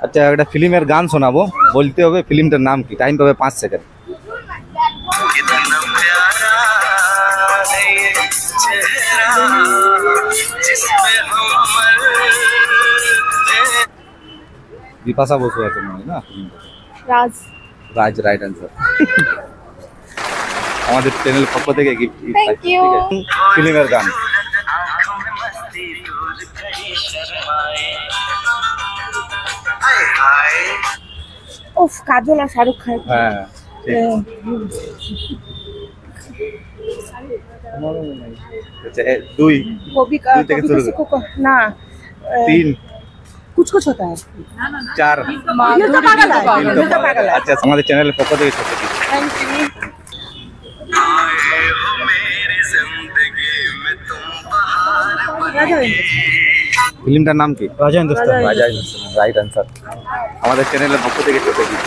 আচ্ছা একটা ফিল্মের গান শোনাবো, বলতে হবে ফিল্মটার নাম কি, টাইম পাবে 5 সেকেন্ড। বিপাশা বসু আছে মনে হয় না? রাজ। রাজ, রাইট অ্যান্সার। আমাদের চ্যানেল পক্ষ থেকে গিফট। Thank you. ফিল্মের গান। উফ, কাজল আর শাহরুখ খান। হ্যাঁ আচ্ছা 2 কবি থেকে শুরু না, 3 कुछ कुछ होता है। 4 दिल तो पागल है, दिल तो पागल है। আচ্ছা আমাদের চ্যানেলের পক্ষ থেকে ছোট কিছু। Thank you. ফিল্মটার নাম কি? রাজা হিন্দুস্তান। রাজা, রাইট অ্যান্সার। আমাদের চ্যানেলের পক্ষ থেকে ছোট কিছু।